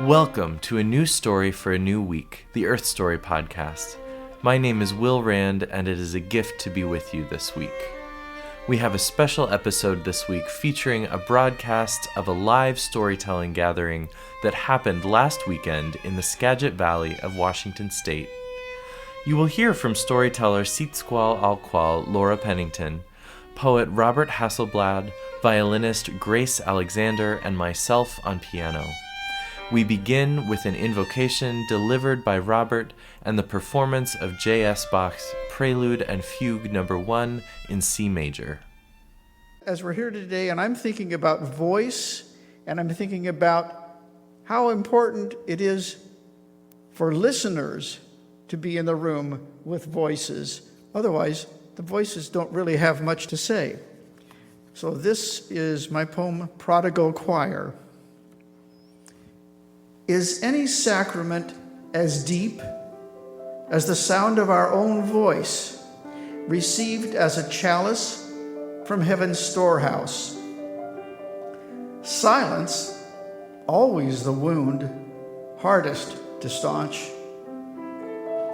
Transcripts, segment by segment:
Welcome to a new story for a new week, the Earth Story podcast. My name is Will Rand, and it is a gift to be with you this week. We have a special episode this week featuring a broadcast of a live storytelling gathering that happened last weekend in the Skagit Valley of Washington State. You will hear from storyteller ʷalʔalq Lora Pennington, poet Robert Hasselblad, violinist Grace Alexander, and myself on piano. We begin with an invocation delivered by Robert and the performance of J.S. Bach's Prelude and Fugue No. 1 in C major. As we're here today, and I'm thinking about voice, and I'm thinking about how important it is for listeners to be in the room with voices. Otherwise, the voices don't really have much to say. So this is my poem, Prodigal Choir. Is any sacrament as deep as the sound of our own voice, received as a chalice from heaven's storehouse? Silence, always the wound, hardest to staunch,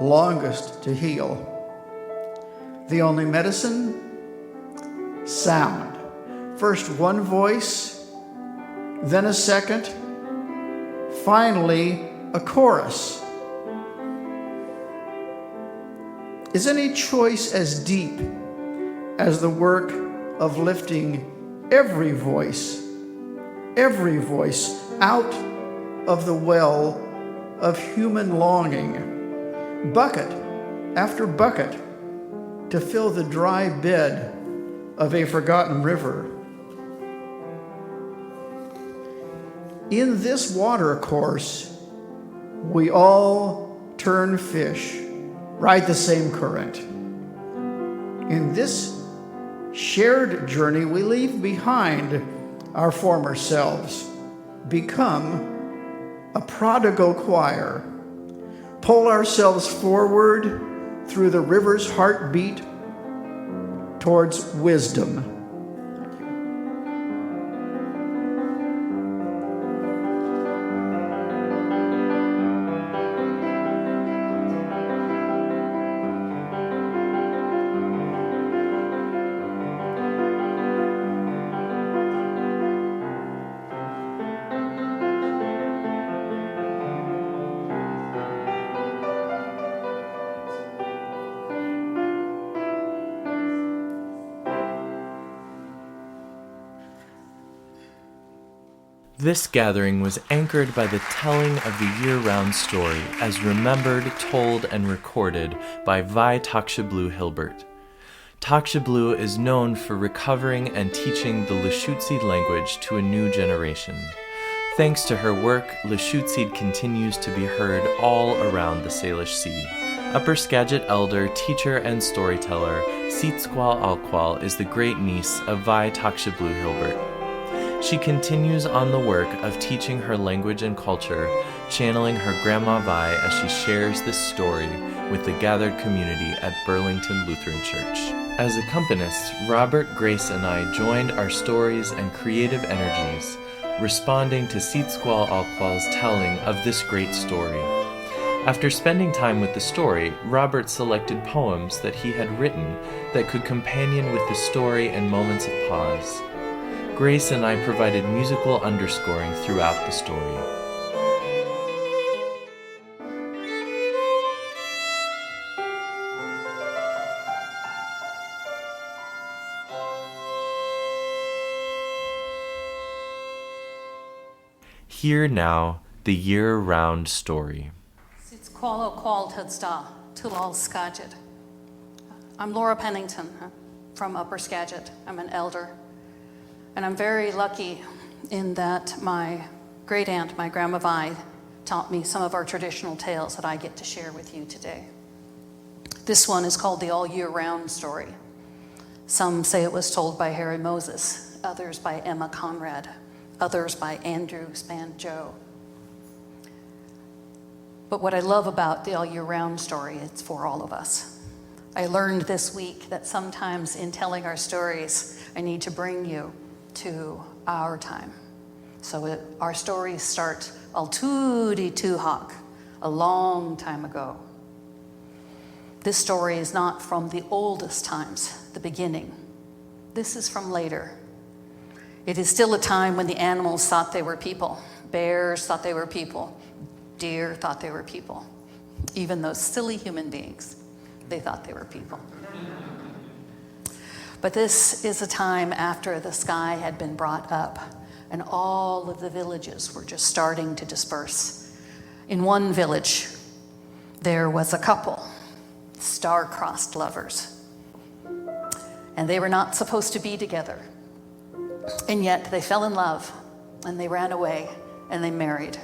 longest to heal. The only medicine? Sound. First one voice, then a second, finally a chorus. Is any choice as deep as the work of lifting every voice out of the well of human longing, bucket after bucket, to fill the dry bed of a forgotten river? In this water course, we all turn fish, ride the same current. In this shared journey, we leave behind our former selves, become a prodigal choir, pull ourselves forward through the river's heartbeat towards wisdom. This gathering was anchored by the telling of the year-round story as remembered, told, and recorded by ʷalʔalq Hilbert. Taqʷšəblu is known for recovering and teaching the ʷalʔalq language to a new generation. Thanks to her work, ʷalʔalq continues to be heard all around the Salish Sea. Upper Skagit elder, teacher, and storyteller ʷalʔalq is the great-niece of ʷalʔalq Hilbert. She continues on the work of teaching her language and culture, channeling her Grandma Vi as she shares this story with the gathered community at Burlington Lutheran Church. As accompanists, Robert, Grace, and I joined our stories and creative energies, responding to ʷalʔalq's telling of this great story. After spending time with the story, Robert selected poems that he had written that could companion with the story in moments of pause. Grace and I provided musical underscoring throughout the story. Hear now the year-round story. ʷalʔalq. I'm Lora Pennington from Upper Skagit. I'm an elder. And I'm very lucky in that my great aunt, my Grandma Vi, taught me some of our traditional tales that I get to share with you today. This one is called the All Year Round story. Some say it was told by Harry Moses, others by Emma Conrad, others by Andrew Span-Joe. But what I love about the All Year Round story, it's for all of us. I learned this week that sometimes in telling our stories, I need to bring you to our time, So our stories start al tuudi tuhak, a long time ago. This story is not from the oldest times, the beginning. This is from later. It is still a time when the animals thought they were people. Bears thought they were people. Deer thought they were people. Even those silly human beings, they thought they were people. But this is a time after the sky had been brought up and all of the villages were just starting to disperse. In one village, there was a couple, star-crossed lovers. And they were not supposed to be together. And yet they fell in love and they ran away and they married.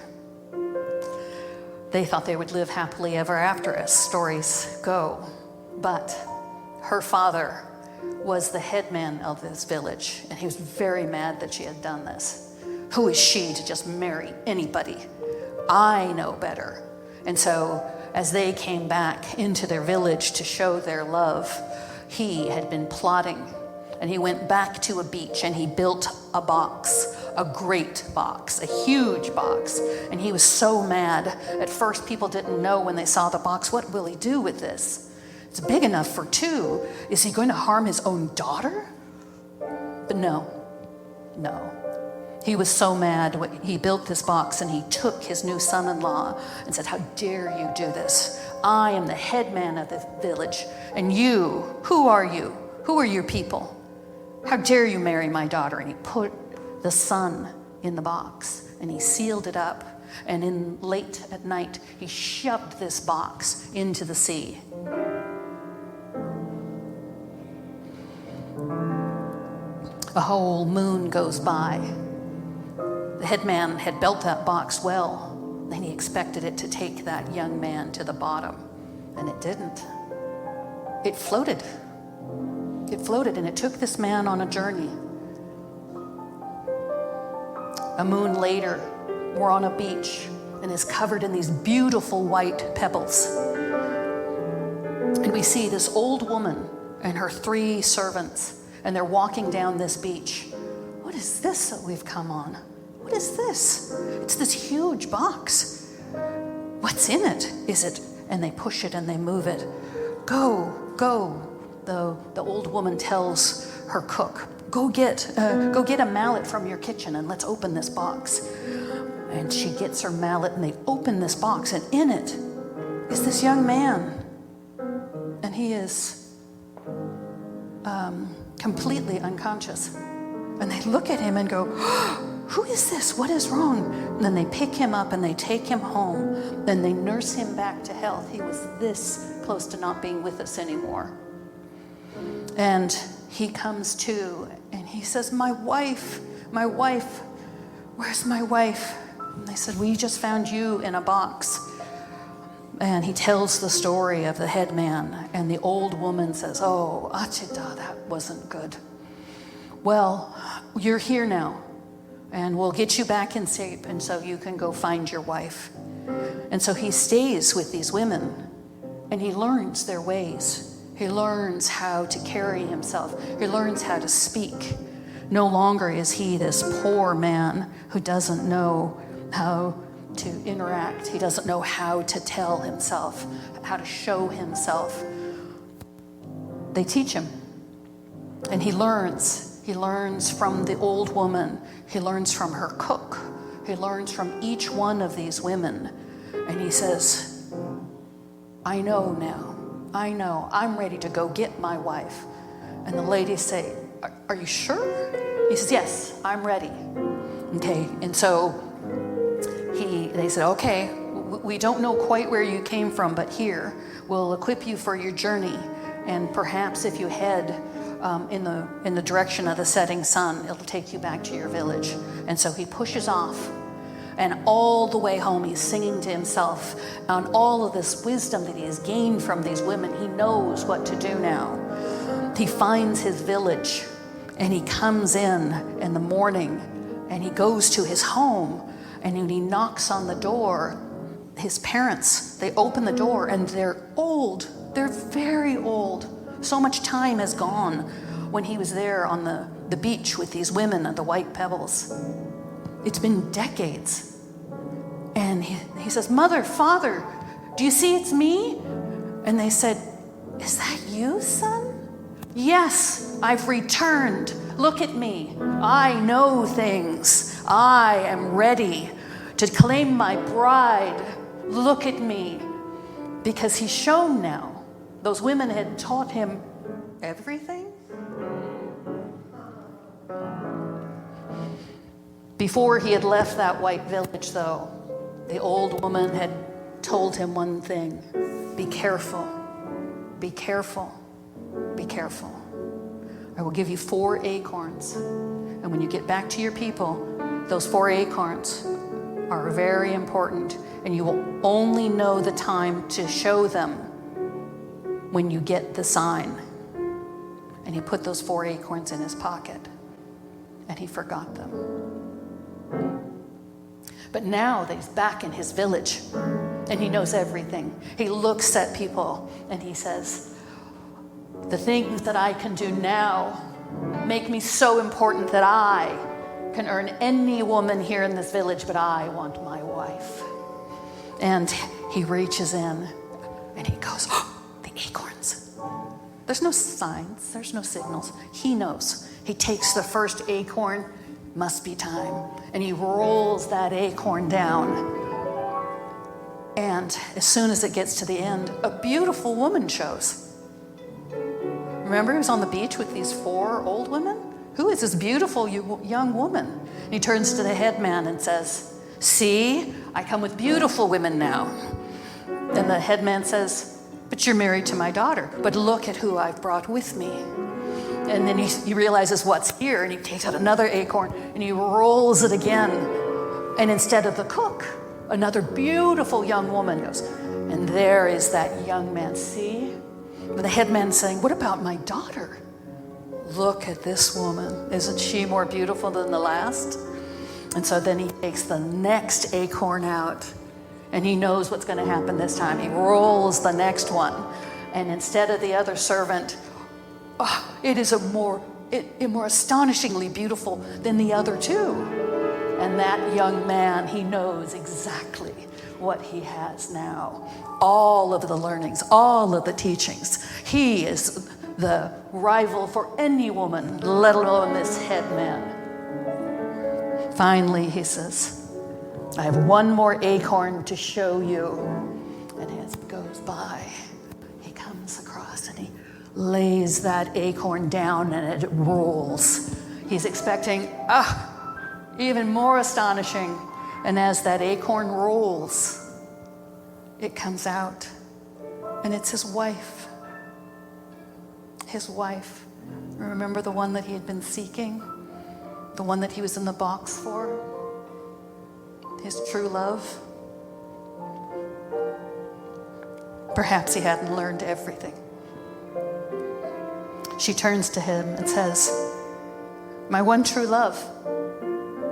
They thought they would live happily ever after, as stories go. But her father was the headman of this village, and he was very mad that she had done this. Who is she to just marry anybody? I know better. And so as they came back into their village to show their love, he had been plotting, and he went back to a beach and he built a box, a great box, a huge box. And he was so mad. At first, people didn't know when they saw the box, what will he do with this? It's big enough for two. Is he going to harm his own daughter? But no. He was so mad when he built this box, and he took his new son-in-law and said, "How dare you do this? I am the head man of the village, and you, who are you? Who are your people? How dare you marry my daughter?" And he put the son in the box, and he sealed it up, and in late at night, he shoved this box into the sea. A whole moon goes by. The headman had built that box well, and he expected it to take that young man to the bottom, and it didn't. It floated. It floated, and it took this man on a journey. A moon later, we're on a beach, and is covered in these beautiful white pebbles. And we see this old woman and her 3 servants, and they're walking down this beach. What is this that we've come on? What is this? It's this huge box. What's in it? Is it? And they push it and they move it. Go. The old woman tells her cook, go get a mallet from your kitchen and let's open this box. And she gets her mallet and they open this box, and in it is this young man. And he is completely unconscious. And they look at him and go, who is this? What is wrong? And then they pick him up and they take him home. Then they nurse him back to health. He was this close to not being with us anymore. And he comes to and he says, my wife, where's my wife? And they said, we just found you in a box. And he tells the story of the headman, and the old woman says, oh, Achita, that wasn't good. Well, you're here now, and we'll get you back in shape, and so you can go find your wife. And so he stays with these women, and he learns their ways. He learns how to carry himself. He learns how to speak. No longer is he this poor man who doesn't know how to interact. He doesn't know how to tell himself, how to show himself. They teach him, and he learns. He learns from the old woman. He learns from her cook. He learns from each one of these women. And he says, I know now. I know. I'm ready to go get my wife. And the ladies say, are you sure? He says, yes, I'm ready. Okay, and so they said, okay, we don't know quite where you came from, but here, we'll equip you for your journey. And perhaps if you head in the direction of the setting sun, it'll take you back to your village. And so he pushes off, and all the way home, he's singing to himself on all of this wisdom that he has gained from these women. He knows what to do now. He finds his village, and he comes in the morning, and he goes to his home. And when he knocks on the door, his parents, they open the door, and they're old. They're very old. So much time has gone when he was there on the beach with these women at the white pebbles. It's been decades. And he says, Mother, Father, do you see it's me? And they said, is that you, son? Yes, I've returned. Look at me. I know things. I am ready to claim my bride. Look at me. Because he's shown now. Those women had taught him everything. Before he had left that white village, though, the old woman had told him one thing: be careful, be careful, be careful. I will give you 4 acorns, and when you get back to your people, those 4 acorns are very important, and you will only know the time to show them when you get the sign. And he put those 4 acorns in his pocket, and he forgot them. But now that he's back in his village and he knows everything, he looks at people and he says, the things that I can do now make me so important that I can earn any woman here in this village, but I want my wife. And he reaches in and he goes, oh, the acorns. There's no signs, there's no signals. He knows. He takes the first acorn, must be time. And he rolls that acorn down. And as soon as it gets to the end, a beautiful woman shows. Remember, he was on the beach with these 4 old women? Who is this beautiful young woman? And he turns to the headman and says, see, I come with beautiful women now. And the headman says, but you're married to my daughter. But look at who I've brought with me. And then he realizes what's here, and he takes out another acorn, and he rolls it again. And instead of the cook, another beautiful young woman goes, and there is that young man. See? The headman's saying, what about my daughter? Look at this woman. Isn't she more beautiful than the last? And so then he takes the next acorn out, and he knows what's going to happen this time. He rolls the next one, and instead of the other servant, it is more astonishingly beautiful than the other 2. And that young man, he knows exactly what he has now. All of the learnings, all of the teachings. He is the rival for any woman, let alone this headman. Finally, he says, I have one more acorn to show you. And as it goes by, he comes across and he lays that acorn down and it rolls. He's expecting, even more astonishing. And as that acorn rolls, it comes out, and it's his wife. His wife. Remember the one that he had been seeking? The one that he was in the box for? His true love? Perhaps he hadn't learned everything. She turns to him and says, my one true love,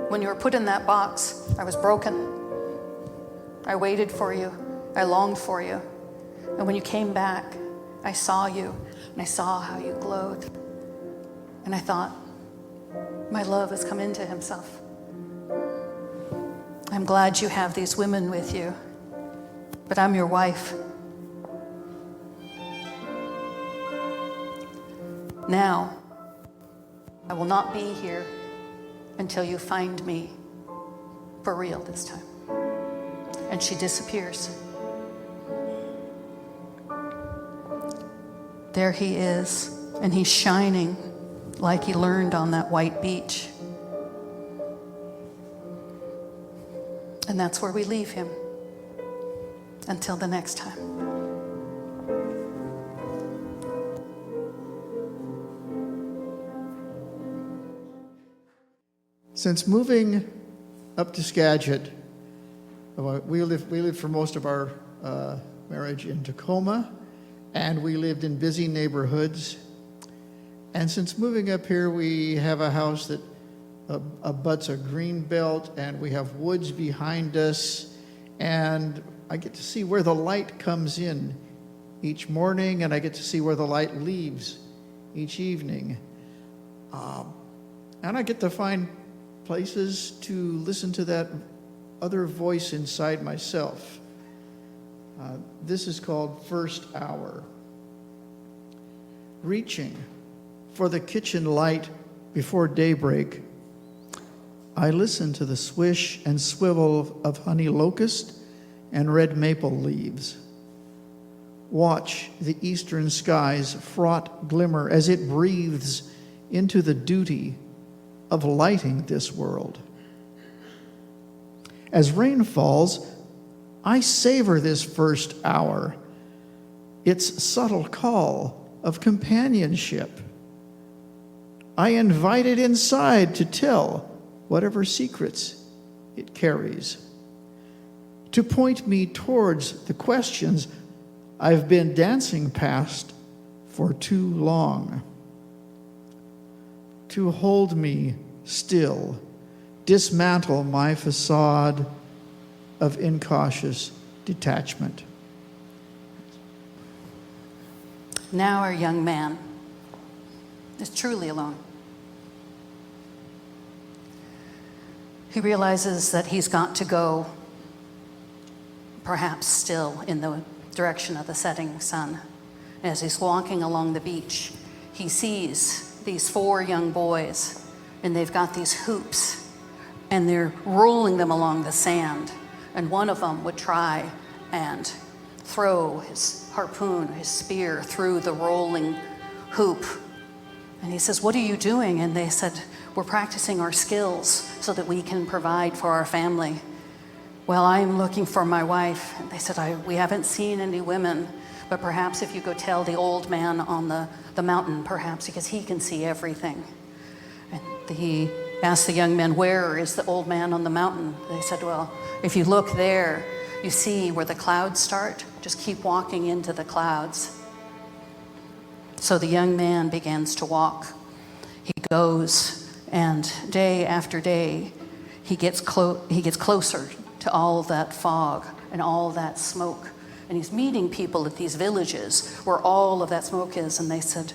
when you were put in that box, I was broken. I waited for you. I longed for you. And when you came back, I saw you, and I saw how you glowed. And I thought, my love has come into himself. I'm glad you have these women with you, but I'm your wife. Now, I will not be here until you find me for real this time. And she disappears. There he is, and he's shining like he learned on that white beach. And that's where we leave him until the next time. Since moving up to Skagit, we lived for most of our marriage in Tacoma, and we lived in busy neighborhoods. And since moving up here, we have a house that abuts a green belt, and we have woods behind us, and I get to see where the light comes in each morning, and I get to see where the light leaves each evening. And I get to find places to listen to that other voice inside myself. This is called First Hour. Reaching for the kitchen light before daybreak, I listen to the swish and swivel of honey locust and red maple leaves. Watch the eastern sky's fraught glimmer as it breathes into the duty of lighting this world. As rain falls, I savor this first hour, its subtle call of companionship. I invite it inside to tell whatever secrets it carries, to point me towards the questions I've been dancing past for too long, to hold me still, dismantle my facade of incautious detachment. Now our young man is truly alone. He realizes that he's got to go, perhaps still in the direction of the setting sun. As he's walking along the beach, he sees these 4 young boys, and they've got these hoops, and they're rolling them along the sand. And one of them would try and throw his harpoon, his spear, through the rolling hoop. And he says, "What are you doing?" And they said, "We're practicing our skills so that we can provide for our family." "Well, I'm looking for my wife." And they said, "We haven't seen any women, but perhaps if you go tell the old man on the mountain, perhaps, because he can see everything." And he asked the young men, "Where is the old man on the mountain?" They said, "Well, if you look there, you see where the clouds start. Just keep walking into the clouds." So the young man begins to walk. He goes, and day after day, he gets closer to all that fog and all that smoke. And he's meeting people at these villages where all of that smoke is. And they said,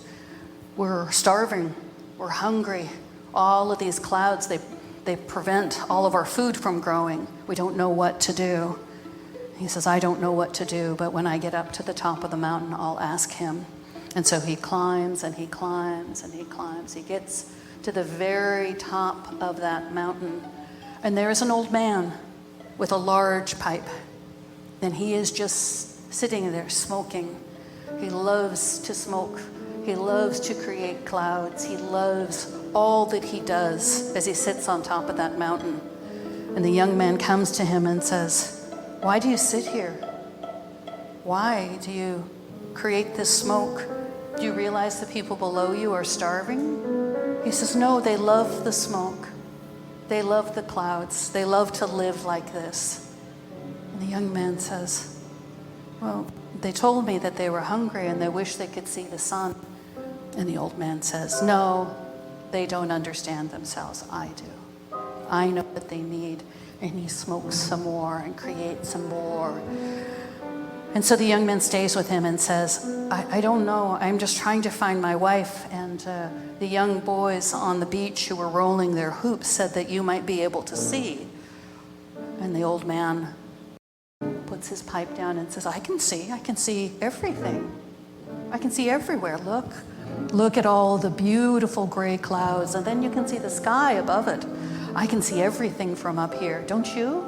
"We're starving, we're hungry. All of these clouds, they prevent all of our food from growing. We don't know what to do." He says, "I don't know what to do, but when I get up to the top of the mountain, I'll ask him." And so he climbs and he climbs and he climbs. He gets to the very top of that mountain. And there's an old man with a large pipe. And he is just sitting there smoking. He loves to smoke. He loves to create clouds. He loves all that he does as he sits on top of that mountain. And the young man comes to him and says, "Why do you sit here? Why do you create this smoke? Do you realize the people below you are starving?" He says, "No, they love the smoke. They love the clouds. They love to live like this." And the young man says, "Well, they told me that they were hungry and they wish they could see the sun." And the old man says, "No, they don't understand themselves. I do. I know what they need." And he smokes some more and creates some more. And so the young man stays with him and says, I don't know. I'm just trying to find my wife. And the young boys on the beach who were rolling their hoops said that you might be able to see." And the old man puts his pipe down and says, I can see everything. I can see everywhere. Look at all the beautiful gray clouds, and then you can see the sky above it. I can see everything from up here, don't you?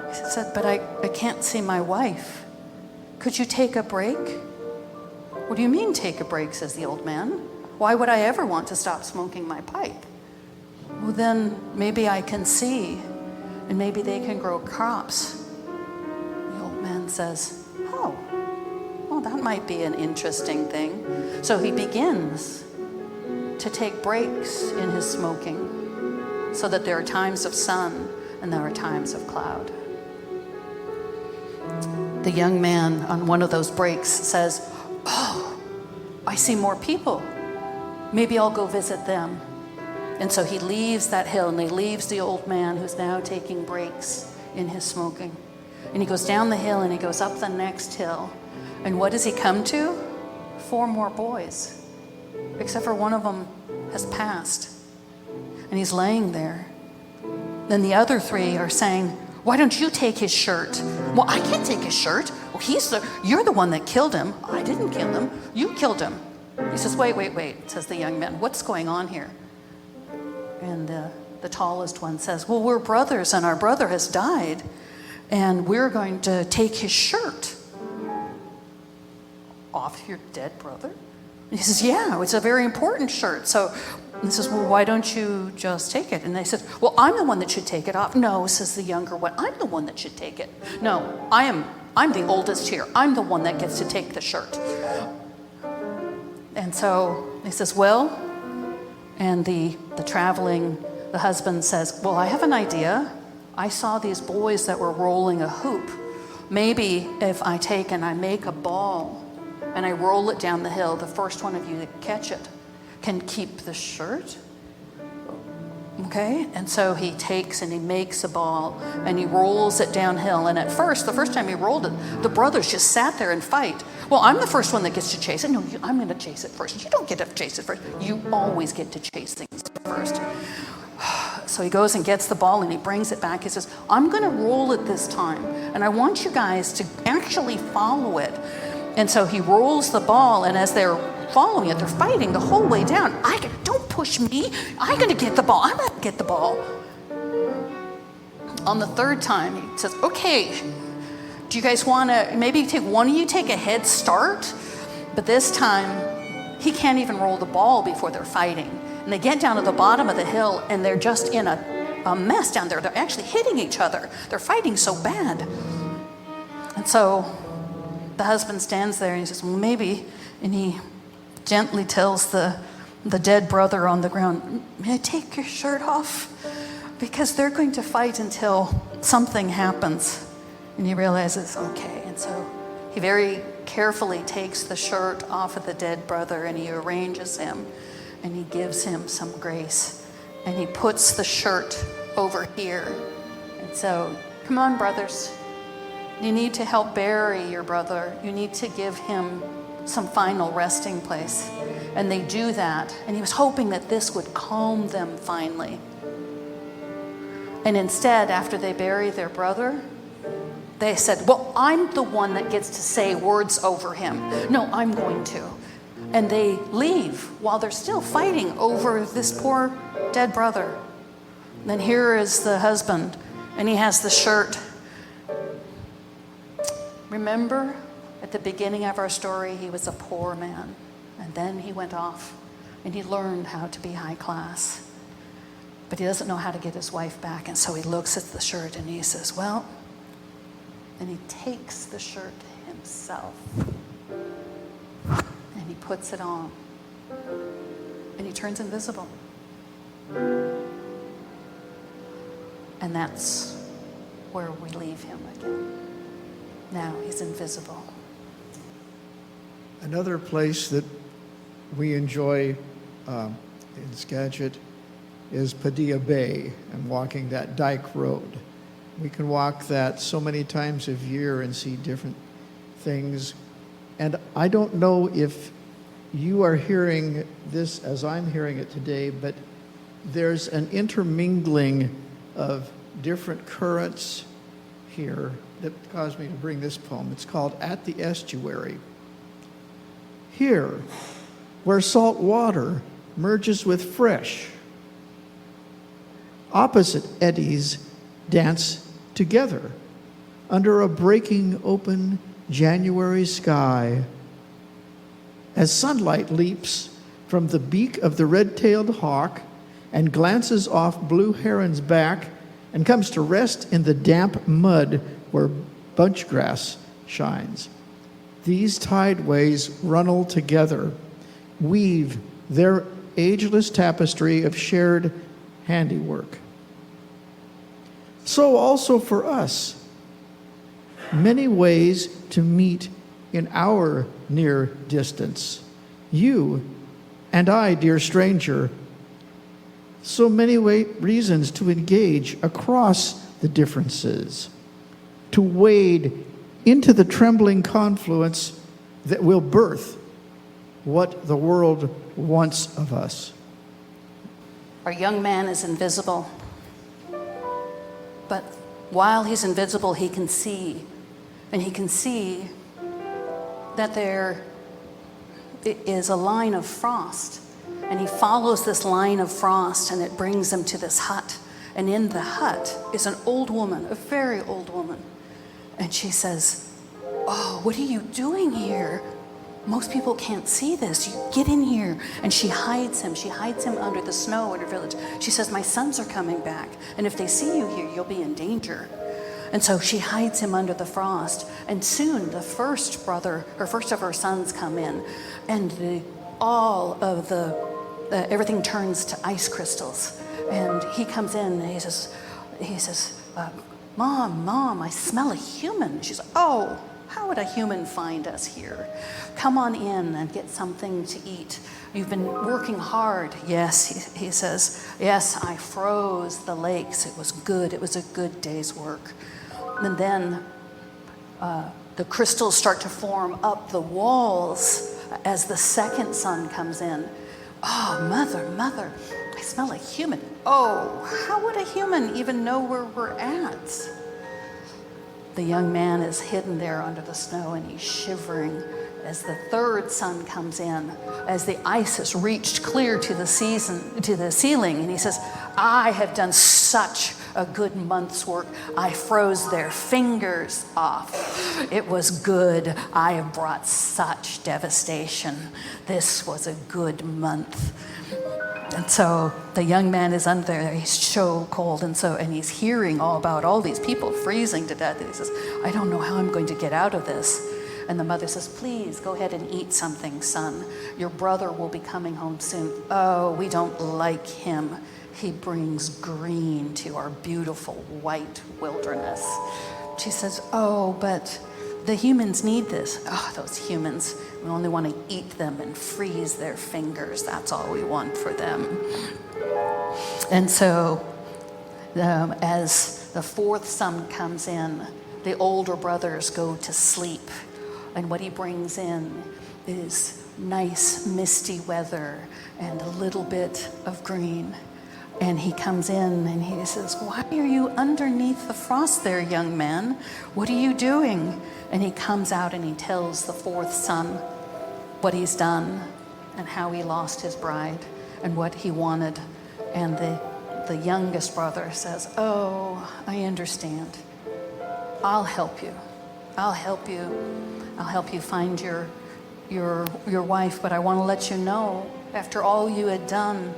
He said, "But I can't see my wife. Could you take a break?" "What do you mean take a break?" says the old man. "Why would I ever want to stop smoking my pipe?" "Well, then maybe I can see, and maybe they can grow crops." The old man says, "Oh, well, that might be an interesting thing." So he begins to take breaks in his smoking so that there are times of sun and there are times of cloud. The young man on one of those breaks says, "Oh, I see more people. Maybe I'll go visit them." And so he leaves that hill and he leaves the old man who's now taking breaks in his smoking. And he goes down the hill and he goes up the next hill. And what does he come to? 4 more boys, except for one of them has passed. And he's laying there Then the other three are saying, why don't you take his shirt? Well, I can't take his shirt. Well, you're the one that killed him. I didn't kill him. You killed him. He says, wait, says the young man. What's going on here? And the tallest one says, well, we're brothers and our brother has died and we're going to take his shirt off your dead brother. And he says, yeah, it's a very important shirt. So he says, well, why don't you just take it? And they said, well, I'm the one that should take it off. No, says the younger one, I'm the one that should take it. No, I'm the oldest here. I'm the one that gets to take the shirt. And so he says, well, and the husband says, well, I have an idea. I saw these boys that were rolling a hoop. Maybe if I take and I make a ball and I roll it down the hill, the first one of you that catch it can keep the shirt. Okay? And so he takes and he makes a ball and he rolls it downhill. And at first, the first time he rolled it, the brothers just sat there and fight. Well, I'm the first one that gets to chase it. No, I'm going to chase it first. You don't get to chase it first. You always get to chase things first. So he goes and gets the ball and he brings it back. He says, I'm going to roll it this time. And I want you guys to actually follow it. And so he rolls the ball, and as they're following it, they're fighting the whole way down. Don't push me. I'm going to get the ball. I'm going to get the ball. On the third time, he says, okay, do you guys want to, maybe one of you take a head start? But this time, he can't even roll the ball before they're fighting. And they get down to the bottom of the hill, and they're just in a mess down there. They're actually hitting each other. They're fighting so bad. And so the husband stands there and he says, well, maybe, and he gently tells the dead brother on the ground, may I take your shirt off? Because they're going to fight until something happens. And he realizes, okay. And so he very carefully takes the shirt off of the dead brother and he arranges him and he gives him some grace. And he puts the shirt over here. And so, come on, brothers. You need to help bury your brother. You need to give him some final resting place. And they do that. And he was hoping that this would calm them finally. And instead, after they bury their brother, they said, well, I'm the one that gets to say words over him. No, I'm going to. And they leave while they're still fighting over this poor dead brother. And then here is the husband, and he has the shirt. Remember, at the beginning of our story, he was a poor man. And then he went off and he learned how to be high class. But he doesn't know how to get his wife back. And so he looks at the shirt and he says, well, and he takes the shirt himself. And he puts it on. And he turns invisible. And that's where we leave him again. Now he's invisible. Another place that we enjoy in Skagit is Padilla Bay and walking that dike road. We can walk that so many times a year and see different things. And I don't know if you are hearing this as I'm hearing it today, but there's an intermingling of different currents here that caused me to bring this poem. It's called At the Estuary. Here, where salt water merges with fresh, opposite eddies dance together under a breaking open January sky. As sunlight leaps from the beak of the red-tailed hawk and glances off blue heron's back and comes to rest in the damp mud where bunchgrass shines. These tideways runnel together, weave their ageless tapestry of shared handiwork. So also for us, many ways to meet in our near distance. You and I, dear stranger, so many reasons to engage across the differences, to wade into the trembling confluence that will birth what the world wants of us. Our young man is invisible. But while he's invisible, he can see. And he can see that there is a line of frost. And he follows this line of frost, and it brings him to this hut. And in the hut is an old woman, a very old woman. And she says, "Oh, what are you doing here? Most people can't see this. You get in here." And she hides him. She hides him under the snow in her village. She says, "My sons are coming back. And if they see you here, you'll be in danger." And so she hides him under the frost. And soon the first brother, her first of her sons, come in. And everything turns to ice crystals. And he comes in and he says, Mom, I smell a human." She says, "Oh, how would a human find us here? Come on in and get something to eat. You've been working hard." "Yes," he says, "yes, I froze the lakes. It was good. It was a good day's work." And then the crystals start to form up the walls as the second son comes in. "Oh, mother, I smell a human." "Oh, how would a human even know where we're at?" The young man is hidden there under the snow, and he's shivering as the third son comes in, as the ice has reached clear to the ceiling, and he says, "I have done such a good month's work. I froze their fingers off. It was good. I have brought such devastation. This was a good month." And so the young man is under there. He's so cold, and he's hearing all about all these people freezing to death. And he says, "I don't know how I'm going to get out of this." And the mother says, "Please go ahead and eat something, son. Your brother will be coming home soon." "Oh, we don't like him. He brings green to our beautiful white wilderness." She says, "Oh, but the humans need this." "Oh, those humans, we only want to eat them and freeze their fingers. That's all we want for them." And so as the fourth son comes in, the older brothers go to sleep. And what he brings in is nice misty weather and a little bit of green. And he comes in and he says, "Why are you underneath the frost there, young man? What are you doing?" And he comes out and he tells the fourth son what he's done and how he lost his bride and what he wanted. And the youngest brother says, "Oh, I understand. I'll help you. I'll help you find your wife, but I want to let you know, after all you had done,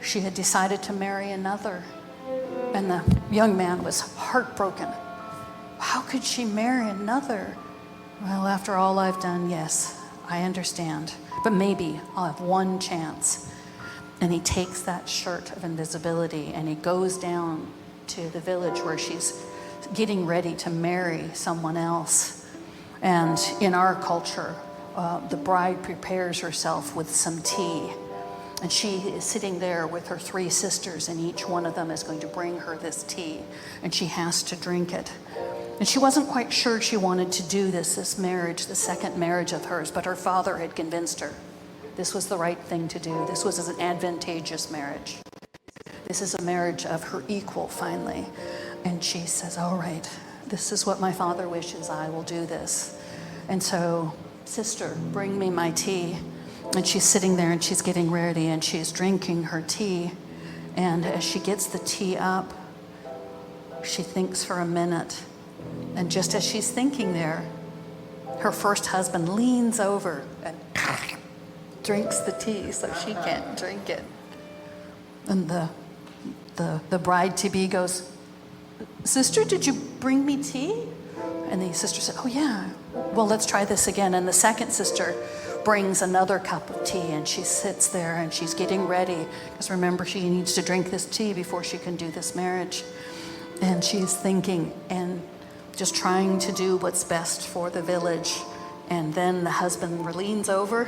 she had decided to marry another." And the young man was heartbroken. "How could she marry another?" "Well, after all I've done, yes, I understand. But maybe I'll have one chance." And he takes that shirt of invisibility and he goes down to the village where she's getting ready to marry someone else. And in our culture, the bride prepares herself with some tea. And she is sitting there with her three sisters, and each one of them is going to bring her this tea, and she has to drink it. And she wasn't quite sure she wanted to do this marriage, the second marriage of hers, but her father had convinced her this was the right thing to do. This was an advantageous marriage. This is a marriage of her equal, finally. And she says, "All right, this is what my father wishes. I will do this." And so, "Sister, bring me my tea." And she's sitting there and she's getting ready and she's drinking her tea. And as she gets the tea up, she thinks for a minute. And just as she's thinking there, her first husband leans over and drinks the tea so she can't drink it. And the bride-to-be goes, "Sister, did you bring me tea?" And the sister said, "Oh yeah, well, let's try this again." And the second sister brings another cup of tea and she sits there and she's getting ready, because remember, she needs to drink this tea before she can do this marriage. And she's thinking and just trying to do what's best for the village. And then the husband leans over,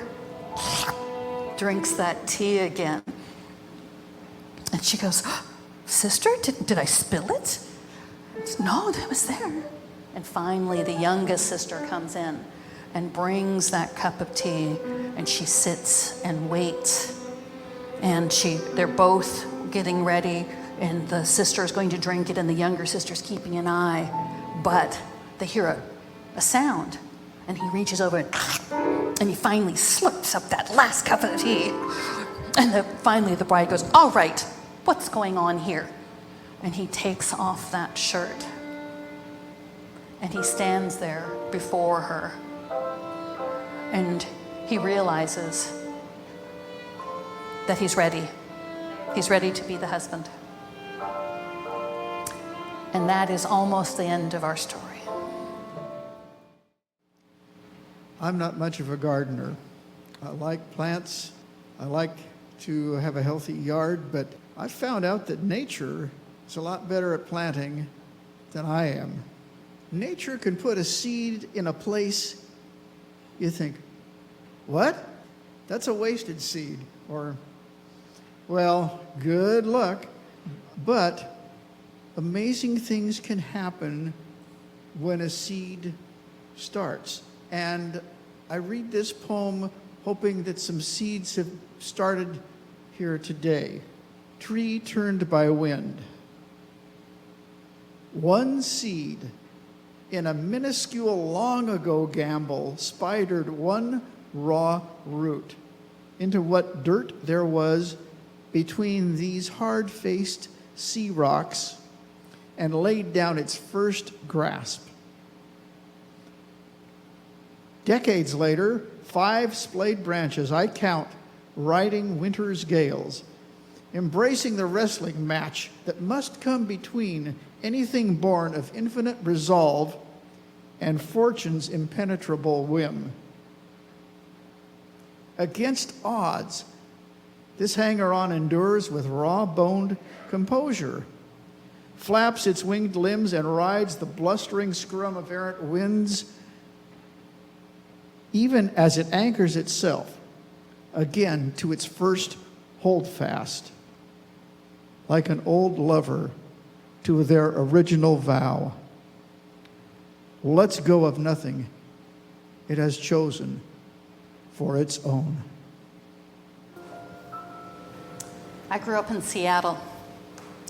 drinks that tea again. And she goes, "Sister, did I spill it?" "No, that was there." And finally, the youngest sister comes in and brings that cup of tea, and she sits and waits. And they're both getting ready and the sister is going to drink it, and the younger sister's keeping an eye, but they hear a sound, and he reaches over and he finally slurps up that last cup of tea. And finally the bride goes, "All right, what's going on here?" And he takes off that shirt, and he stands there before her, and he realizes that he's ready. He's ready to be the husband. And that is almost the end of our story. I'm not much of a gardener. I like plants. I like to have a healthy yard, but I found out that nature is a lot better at planting than I am. Nature can put a seed in a place you think, what? That's a wasted seed. Or, well, good luck. But amazing things can happen when a seed starts. And I read this poem hoping that some seeds have started here today. Tree turned by wind. One seed in a minuscule long ago gamble spidered one raw root into what dirt there was between these hard-faced sea rocks and laid down its first grasp. Decades later, 5 splayed branches I count, riding winter's gales, embracing the wrestling match that must come between anything born of infinite resolve and fortune's impenetrable whim. Against odds, this hanger-on endures with raw-boned composure, flaps its winged limbs and rides the blustering scrum of errant winds, even as it anchors itself again to its first holdfast, like an old lover to their original vow. Lets go of nothing it has chosen for its own. I grew up in Seattle.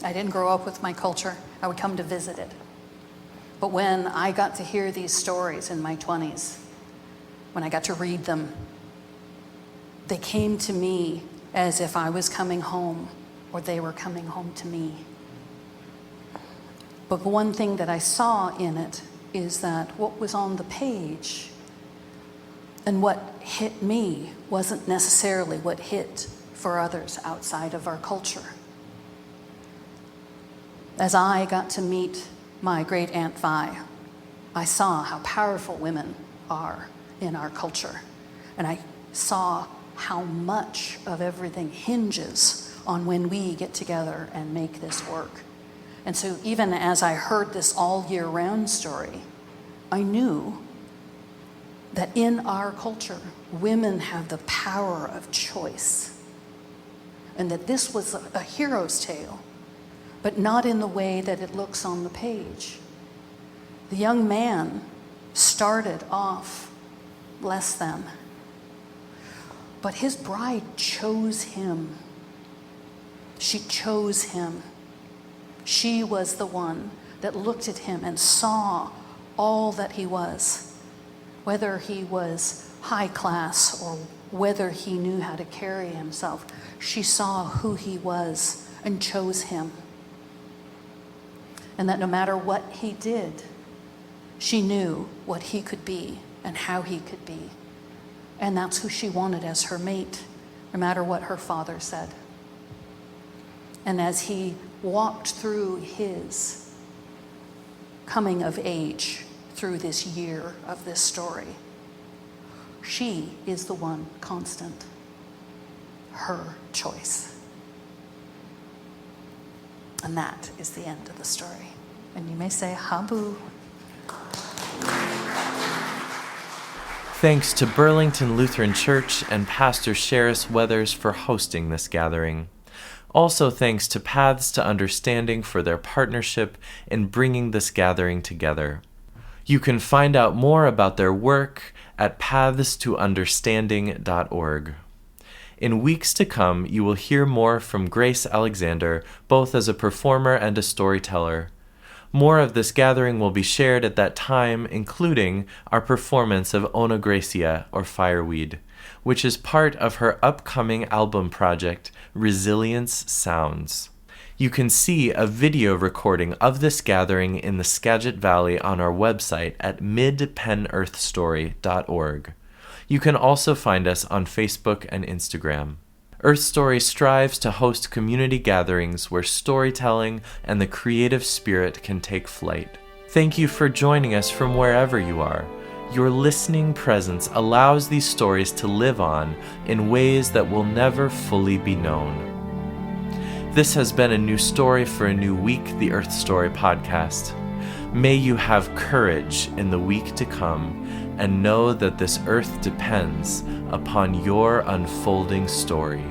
I didn't grow up with my culture. I would come to visit it. But when I got to hear these stories in my 20s, when I got to read them, they came to me as if I was coming home or they were coming home to me. But the one thing that I saw in it is that what was on the page and what hit me wasn't necessarily what hit for others outside of our culture. As I got to meet my great Aunt Vi, I saw how powerful women are in our culture. And I saw how much of everything hinges on when we get together and make this work. And so even as I heard this all year round story, I knew that in our culture, women have the power of choice. And that this was a hero's tale, but not in the way that it looks on the page. The young man started off less than, but his bride chose him. She chose him. She was the one that looked at him and saw all that he was, whether he was high class or whether he knew how to carry himself. She saw who he was and chose him. And that no matter what he did, she knew what he could be and how he could be. And that's who she wanted as her mate, no matter what her father said. And as he walked through his coming of age through this year of this story, she is the one constant, her choice. And that is the end of the story. And you may say, Habu. Thanks to Burlington Lutheran Church and Pastor Sheris Weathers for hosting this gathering. Also thanks to Paths to Understanding for their partnership in bringing this gathering together. You can find out more about their work at pathstounderstanding.org. In weeks to come, you will hear more from Grace Alexander, both as a performer and a storyteller. More of this gathering will be shared at that time, including our performance of Ona Gracia, or Fireweed, which is part of her upcoming album project, Resilience Sounds. You can see a video recording of this gathering in the Skagit Valley on our website at midpennearthstory.org. You can also find us on Facebook and Instagram. Earth Story strives to host community gatherings where storytelling and the creative spirit can take flight. Thank you for joining us from wherever you are. Your listening presence allows these stories to live on in ways that will never fully be known. This has been a new story for a new week, the Earth Story podcast. May you have courage in the week to come and know that this earth depends upon your unfolding story.